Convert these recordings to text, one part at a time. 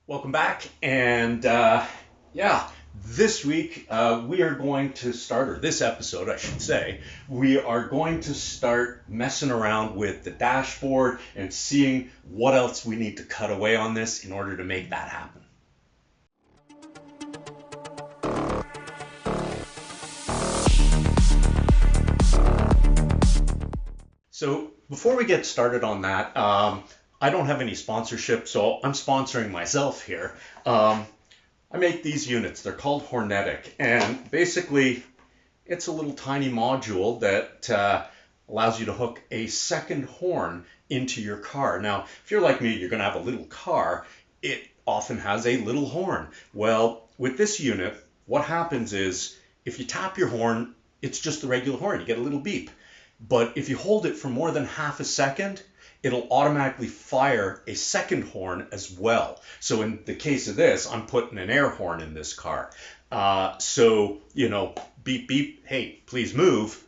Welcome back, and yeah, this week we are going to start, or this episode, I should say, we are going to start messing around with the dashboard and seeing what else we need to cut away on this in order to make that happen. So before we get started on that, I don't have any sponsorship, so I'm sponsoring myself here. I make these units. They're called Hornetic, and basically it's a little tiny module that allows you to hook a second horn into your car. Now, if you're like me, you're going to have a little car. It often has a little horn. Well, with this unit, what happens is if you tap your horn, it's just the regular horn. You get a little beep. But if you hold it for more than half a second, it'll automatically fire a second horn as well. So in the case of this, I'm putting an air horn in this car. So, beep, beep, hey, please move,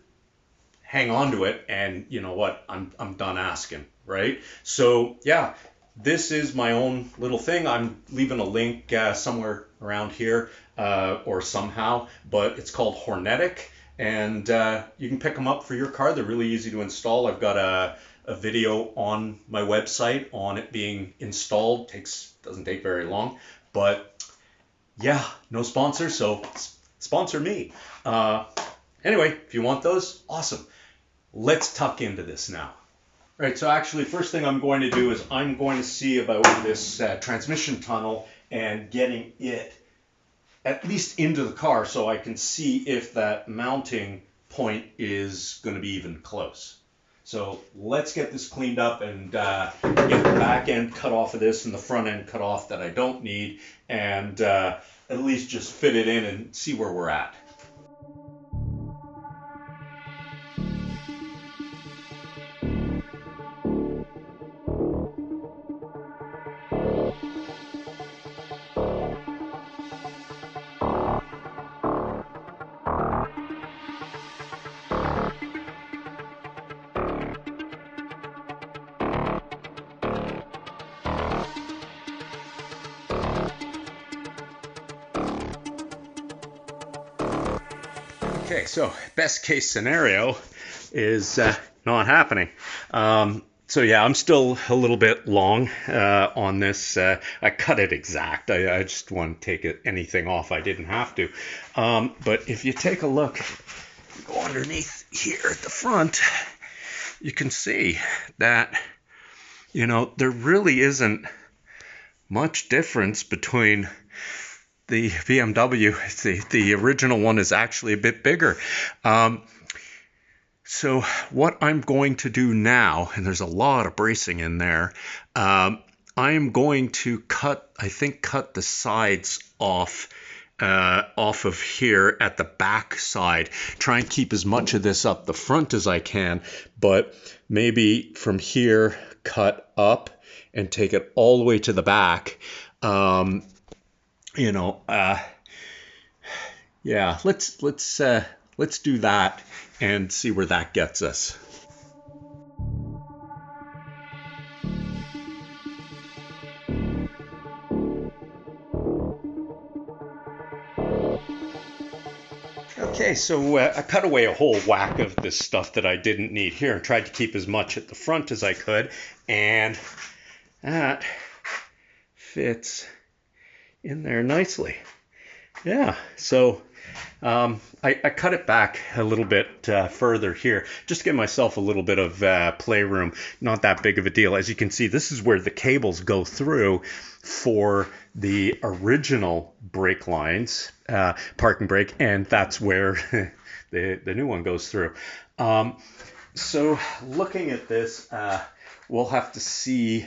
hang on to it, and you know what, I'm done asking, right? So yeah, this is my own little thing. I'm leaving a link somewhere around here or somehow, but it's called Hornetic, and you can pick them up for your car. They're really easy to install. I've got a video on my website on it being installed. Doesn't take very long, but yeah, no sponsor, so sponsor me. Anyway, if you want those, awesome. Let's tuck into this now. Right, so actually, first thing I'm going to do is I'm going to see about this transmission tunnel and getting it at least into the car so I can see if that mounting point is going to be even close. So let's get this cleaned up and get the back end cut off of this and the front end cut off that I don't need, and at least just fit it in and see where we're at. Okay, so best case scenario is not happening. So yeah, I'm still a little bit long on this. I cut it exact. I just want to take anything off I didn't have to. But if you take a look, go underneath here at the front, you can see that, there really isn't much difference between the BMW. The original one is actually a bit bigger. So what I'm going to do now, and there's a lot of bracing in there, I am going to cut the sides off of here at the back side. Try and keep as much of this up the front as I can, but maybe from here cut up and take it all the way to the back. Yeah, let's do that and see where that gets us. Okay, so I cut away a whole whack of this stuff that I didn't need here and tried to keep as much at the front as I could, and that fits in there nicely. Yeah, so I cut it back a little bit further here, just to give myself a little bit of playroom. Not that big of a deal. As you can see, this is where the cables go through for the original brake lines, parking brake, and that's where the new one goes through. So looking at this, we'll have to see.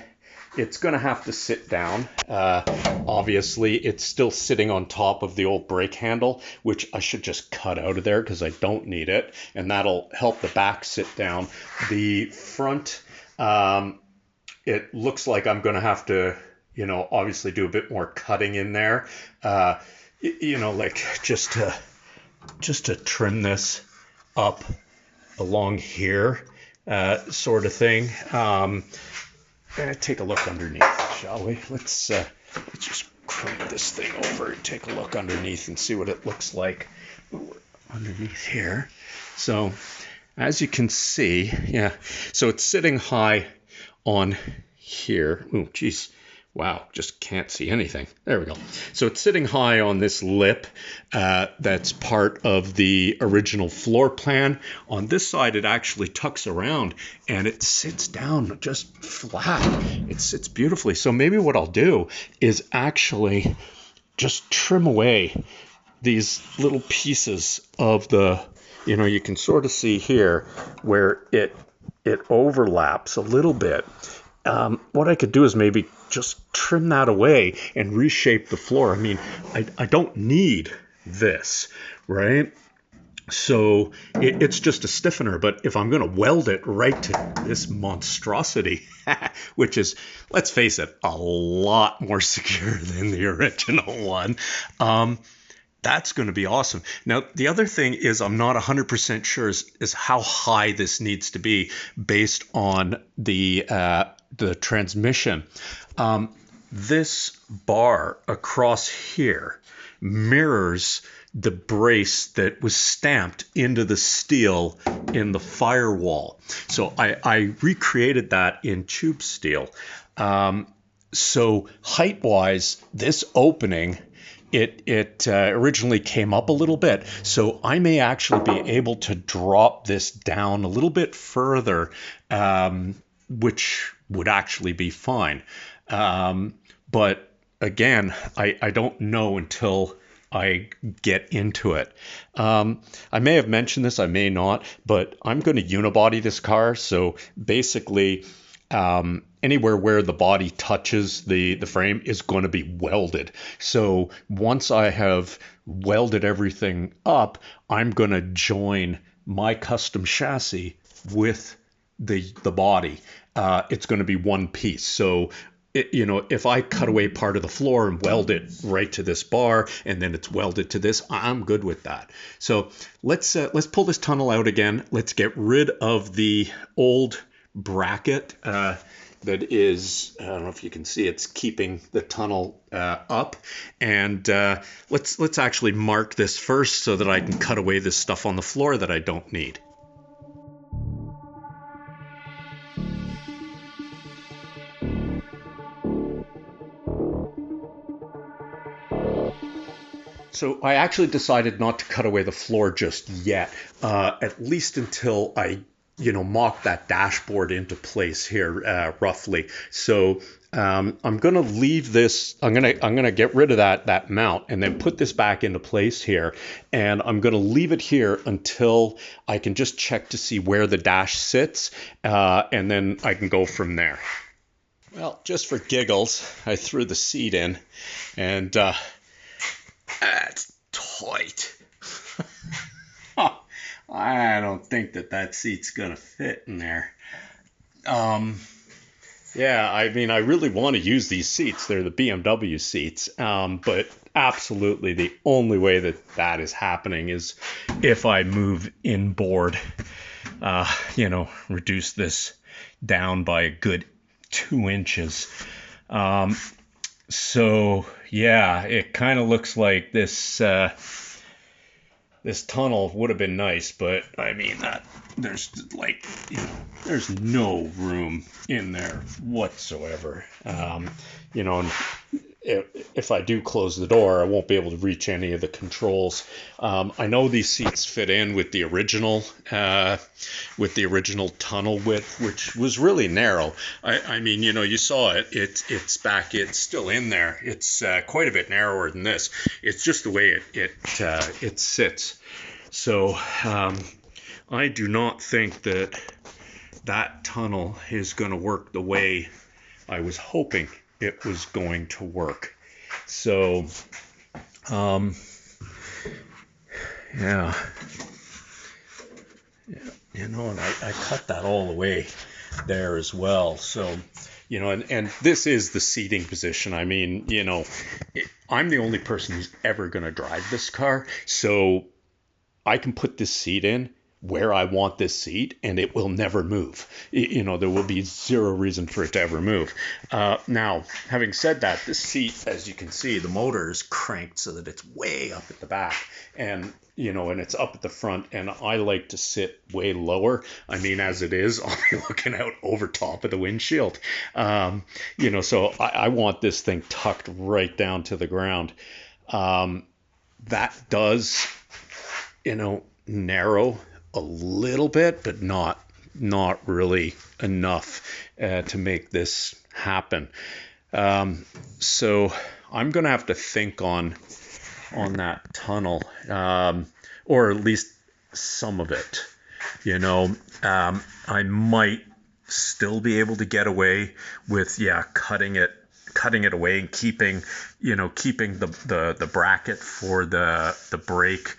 It's going to have to sit down. Obviously, it's still sitting on top of the old brake handle, which I should just cut out of there because I don't need it, and that'll help the back sit down. The front, it looks like I'm going to have to, obviously do a bit more cutting in there, like just to trim this up along here, sort of thing. Take a look underneath. shall we? Let's just crank this thing over and take a look underneath and see what it looks like underneath here. So as you can see, yeah, so it's sitting high on here. Oh, geez. Wow, just can't see anything. There we go. So it's sitting high on this lip that's part of the original floor plan. On this side, it actually tucks around and it sits down just flat. It sits beautifully. So maybe what I'll do is actually just trim away these little pieces of the, you can sort of see here where it overlaps a little bit. What I could do is maybe just trim that away and reshape the floor. I mean, I don't need this, right? So it's just a stiffener, but if I'm going to weld it right to this monstrosity, which is, let's face it, a lot more secure than the original one, that's going to be awesome. Now, the other thing is I'm not 100% sure is how high this needs to be based on the transmission. This bar across here mirrors the brace that was stamped into the steel in the firewall. So I recreated that in tube steel. So height-wise, this opening, it originally came up a little bit. So I may actually be able to drop this down a little bit further, which would actually be fine. But again, I don't know until I get into it. I may have mentioned this, I may not, but I'm going to unibody this car. So basically, anywhere where the body touches the frame is going to be welded. So once I have welded everything up, I'm going to join my custom chassis with the body. It's going to be one piece. So if I cut away part of the floor and weld it right to this bar, and then it's welded to this, I'm good with that. So let's pull this tunnel out again. Let's get rid of the old bracket that is, I don't know if you can see, it's keeping the tunnel up. And let's actually mark this first so that I can cut away this stuff on the floor that I don't need. So I actually decided not to cut away the floor just yet, at least until I, mock that dashboard into place here roughly. So I'm going to leave this. I'm going to get rid of that mount and then put this back into place here. And I'm going to leave it here until I can just check to see where the dash sits, and then I can go from there. Well, just for giggles, I threw the seat in, and that's tight. I don't think that seat's gonna fit in there. Yeah, I mean, I really want to use these seats. They're the BMW seats, but absolutely the only way that is happening is if I move inboard, reduce this down by a good 2 inches. So yeah, it kind of looks like this tunnel would have been nice, but I mean that there's there's no room in there whatsoever. And if I do close the door, I won't be able to reach any of the controls. I know these seats fit in with the original tunnel width, which was really narrow. I mean, you saw it. It's back. It's still in there. It's quite a bit narrower than this. It's just the way it sits. So I do not think that tunnel is going to work the way I was hoping it was going to work. So, yeah, and I cut that all the way there as well. So, and this is the seating position. I mean, I'm the only person who's ever going to drive this car. So I can put this seat in where I want this seat, and it will never move. You know, there will be zero reason for it to ever move. Now, having said that, this seat, as you can see, the motor is cranked so that it's way up at the back, and you know, and it's up at the front, and I like to sit way lower. I mean, as it is, I'll be looking out over top of the windshield. You know, so I want this thing tucked right down to the ground. That does, you know, narrow a little bit, but not really enough to make this happen. So I'm gonna have to think on that tunnel, or at least some of it. You know, I might still be able to get away with cutting it away and keeping the bracket for the brake,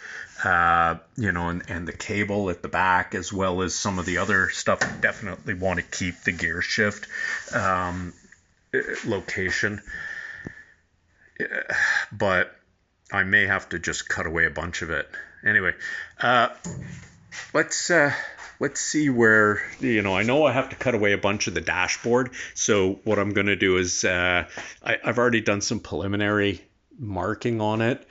you know, and the cable at the back, as well as some of the other stuff. I definitely want to keep the gear shift location, but I may have to just cut away a bunch of it. Anyway, let's see where, you know, I know I have to cut away a bunch of the dashboard. So what I'm going to do is I've already done some preliminary marking on it.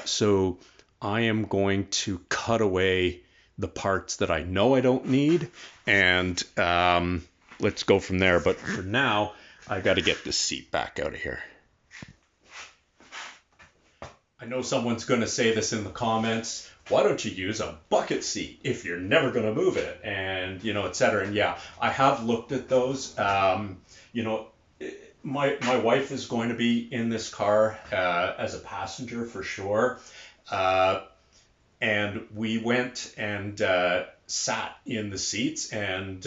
So I am going to cut away the parts that I know I don't need, and let's go from there. But for now, I got to get this seat back out of here. I know someone's going to say this in the comments. Why don't you use a bucket seat if you're never going to move it? And, you know, et cetera. And yeah, I have looked at those. You know, my wife is going to be in this car as a passenger for sure. And we went and sat in the seats, and,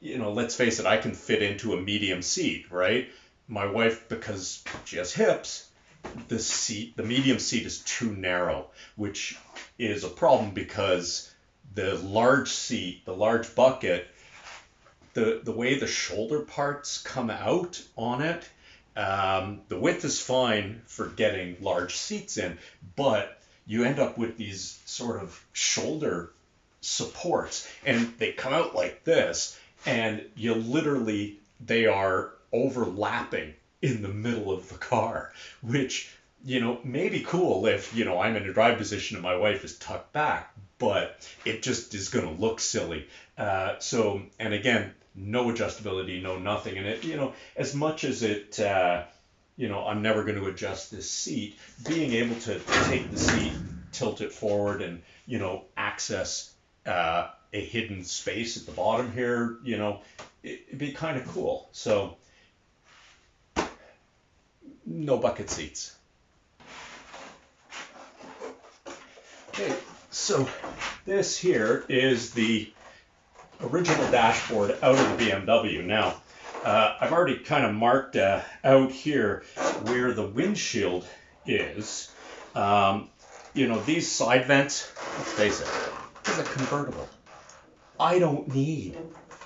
you know, let's face it, I can fit into a medium seat, right? My wife, because she has hips, the medium seat is too narrow, which is a problem because the large seat, the large bucket, the way the shoulder parts come out on it, the width is fine for getting large seats in, but you end up with these sort of shoulder supports, and they come out like this, and they are overlapping in the middle of the car, which, you know, may be cool if, you know, I'm in a drive position and my wife is tucked back, but it just is going to look silly. So, and again, no adjustability, no nothing. And it, you know, as much as it, you know, I'm never going to adjust this seat, being able to take the seat, tilt it forward, and, you know, access a hidden space at the bottom here, you know, it'd be kind of cool. So, no bucket seats. Okay, so this here is the original dashboard out of the BMW. Now, I've already kind of marked out here where the windshield is. You know, these side vents, let's face it, this is a convertible. I don't need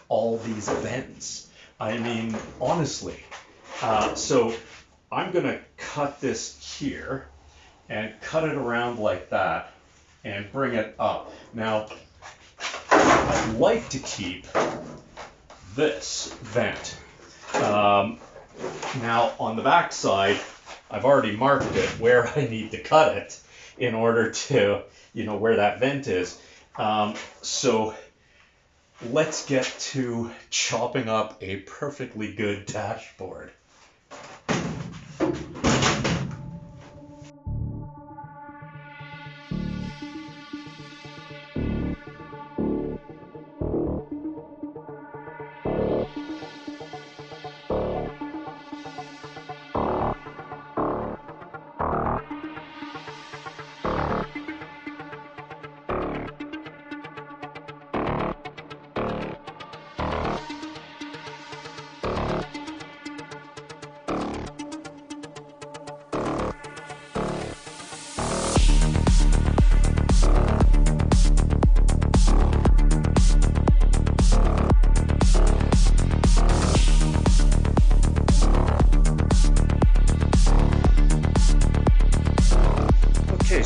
all these vents. I mean, honestly. So I'm going to cut this here and cut it around like that and bring it up. Now, I'd like to keep this vent. Now, on the back side, I've already marked it where I need to cut it in order to, you know, where that vent is. So let's get to chopping up a perfectly good dashboard.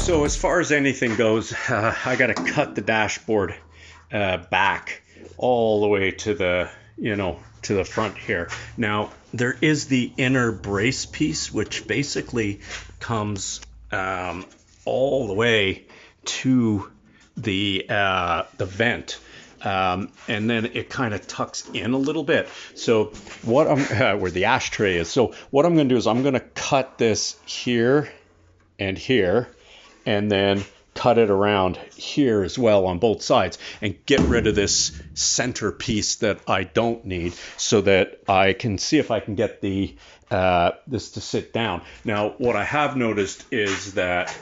So as far as anything goes, I got to cut the dashboard back all the way to the, to the front here. Now there is the inner brace piece, which basically comes all the way to the vent. And then it kind of tucks in a little bit. So what I'm where the ashtray is. So what I'm going to do is I'm going to cut this here and here, and then cut it around here as well on both sides, and get rid of this center piece that I don't need, so that I can see if I can get the this to sit down. Now what I have noticed is that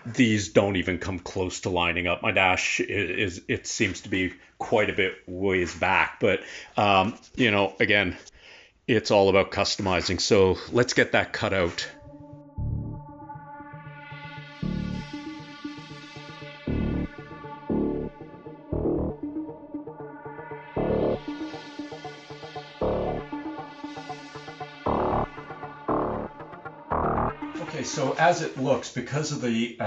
these don't even come close to lining up. My dash it seems to be quite a bit ways back, but again, it's all about customizing. So let's get that cut out. Okay, so as it looks, because of the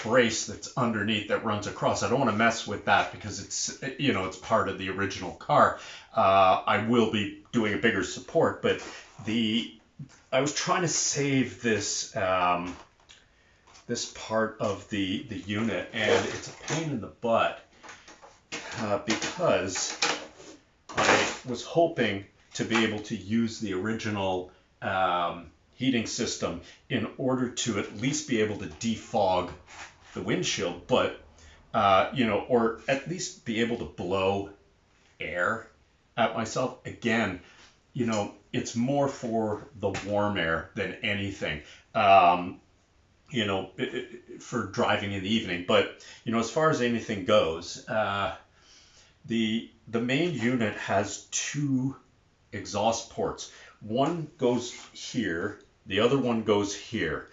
brace that's underneath that runs across, I don't want to mess with that because it's part of the original car. I will be doing a bigger support, but I was trying to save this this part of the unit, and it's a pain in the butt because I was hoping to be able to use the original heating system in order to at least be able to defog the windshield, but or at least be able to blow air at myself. Again, it's more for the warm air than anything, for driving in the evening. But as far as anything goes, the main unit has two exhaust ports. One goes here, the other one goes here.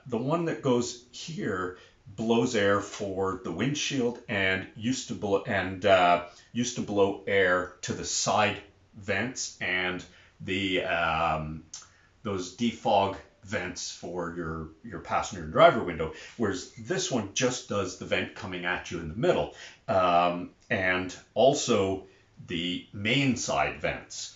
The one that goes here blows air for the windshield and used to blow air to the side vents and the those defog vents for your passenger and driver window, whereas this one just does the vent coming at you in the middle, and also the main side vents.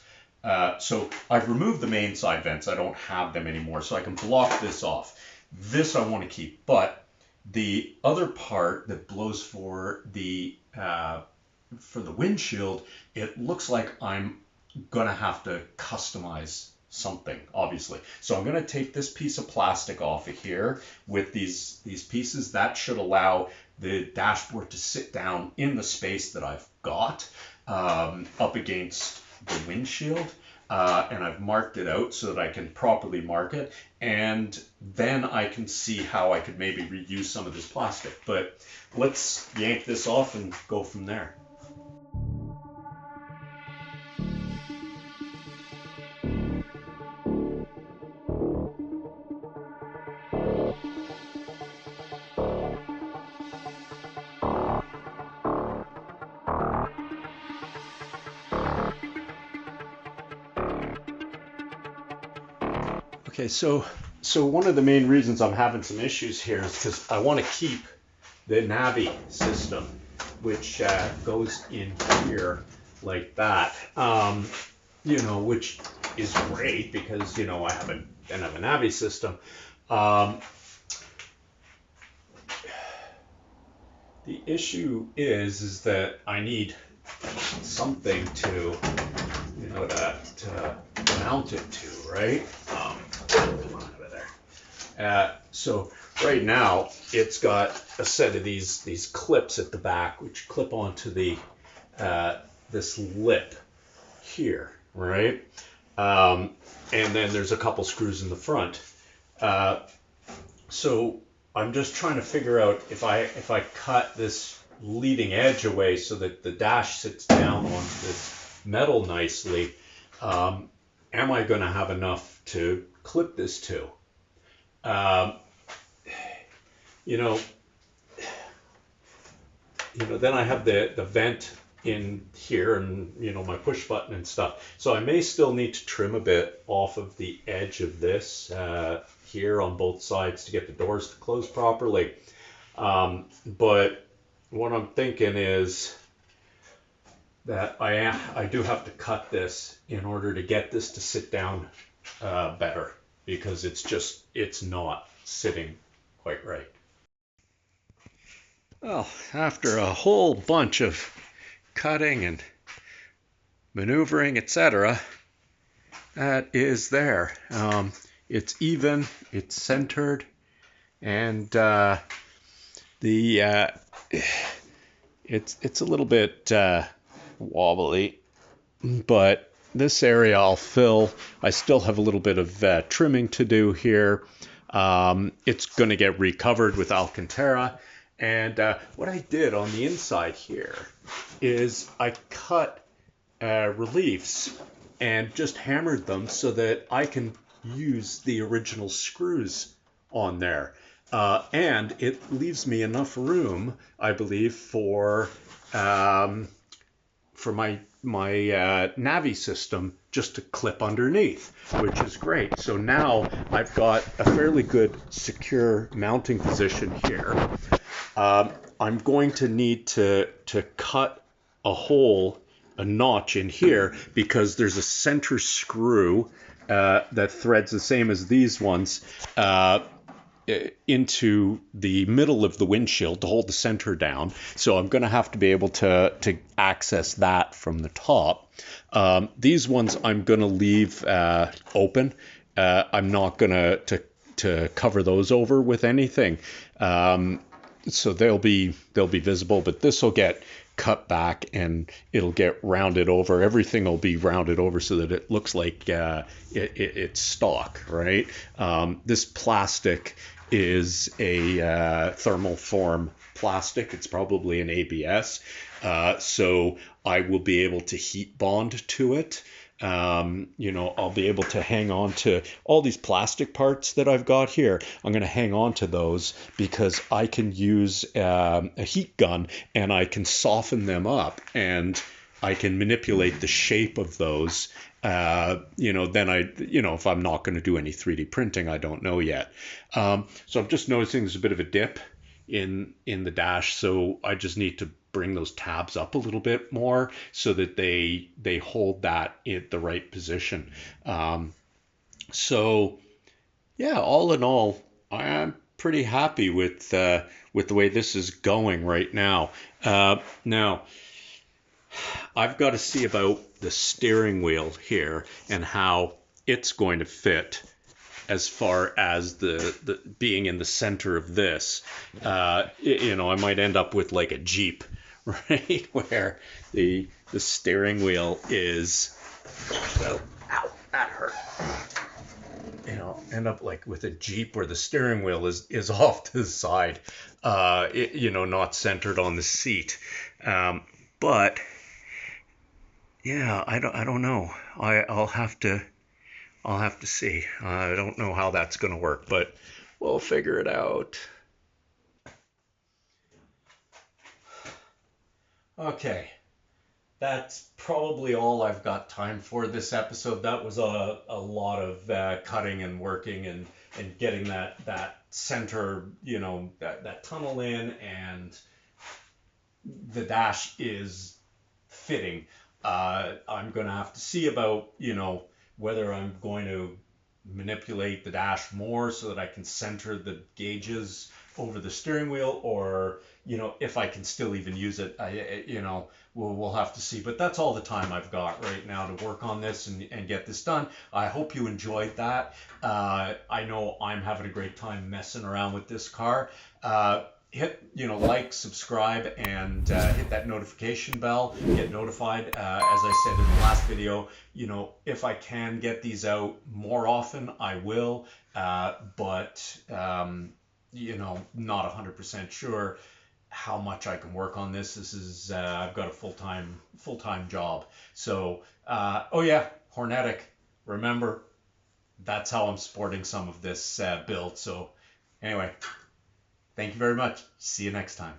So I've removed the main side vents. I don't have them anymore, so I can block this off. This I want to keep, but the other part that blows for the windshield, it looks like I'm gonna have to customize something, obviously. So I'm gonna take this piece of plastic off of here with these pieces. That should allow the dashboard to sit down in the space that I've got up against the windshield, and I've marked it out so that I can properly mark it, and then I can see how I could maybe reuse some of this plastic. But let's yank this off and go from there. Okay, so one of the main reasons I'm having some issues here is because I want to keep the Navi system, which goes in here like that, which is don't have a Navi system. The issue is that I need something to mount it to, right? Come on out of there. So right now it's got a set of these clips at the back, which clip onto the this lip here, right? And then there's a couple screws in the front. So I'm just trying to figure out if I cut this leading edge away so that the dash sits down on this metal nicely, am I going to have enough to clip this to? Then I have the vent in here and my push button and stuff. So I may still need to trim a bit off of the edge of this here on both sides to get the doors to close properly. But what I'm thinking is that I do have to cut this in order to get this to sit down better, because it's not sitting quite right. Well, after a whole bunch of cutting and maneuvering, etc., that is there. It's even, it's centered, and it's a little bit wobbly, but this area I'll fill. I still have a little bit of trimming to do here. It's going to get recovered with Alcantara. And what I did on the inside here is I cut reliefs and just hammered them so that I can use the original screws on there. And it leaves me enough room, I believe, for my Navi system just to clip underneath, which is great. So now I've got a fairly good secure mounting position here. I'm going to need to cut a hole, a notch in here, because there's a center screw that threads the same as these ones into the middle of the windshield to hold the center down. So I'm going to have to be able to access that from the top. These ones I'm going to leave open. I'm not going to cover those over with anything. So they'll be visible, but this will get cut back and it'll get rounded over. Everything will be rounded over so that it looks like it's stock, right? This plastic is a thermal form plastic. It's probably an ABS. So I will be able to heat bond to it. I'll be able to hang on to all these plastic parts that I've got here. I'm going to hang on to those because I can use a heat gun and I can soften them up and I can manipulate the shape of those. Then if I'm not going to do any 3D printing, I don't know yet. So I'm just noticing there's a bit of a dip in the dash. So I just need to bring those tabs up a little bit more so that they hold that in the right position. So yeah, all in all, I'm pretty happy with the way this is going right now. Now, I've got to see about the steering wheel here and how it's going to fit as far as the being in the center of this. I might end up with like a Jeep, right, where the steering wheel is, well, ow, that hurt. End up like with a Jeep where the steering wheel is off to the side, not centered on the seat. But yeah, I don't know. I'll have to see. I don't know how that's going to work, but we'll figure it out. Okay, that's probably all I've got time for this episode. That was a lot of cutting and working and getting that center, that tunnel in, and the dash is fitting. I'm going to have to see about, whether I'm going to manipulate the dash more so that I can center the gauges over the steering wheel, or if I can still even use it. We'll have to see. But that's all the time I've got right now to work on this and get this done. I hope you enjoyed that. I know I'm having a great time messing around with this car. Hit like, subscribe, and hit that notification bell. Get notified. As I said in the last video, if I can get these out more often, I will. But not 100% sure how much I can work on this. This is I've got a full-time job. So oh yeah, Hornetic. Remember, that's how I'm sporting some of this build. So anyway. Thank you very much. See you next time.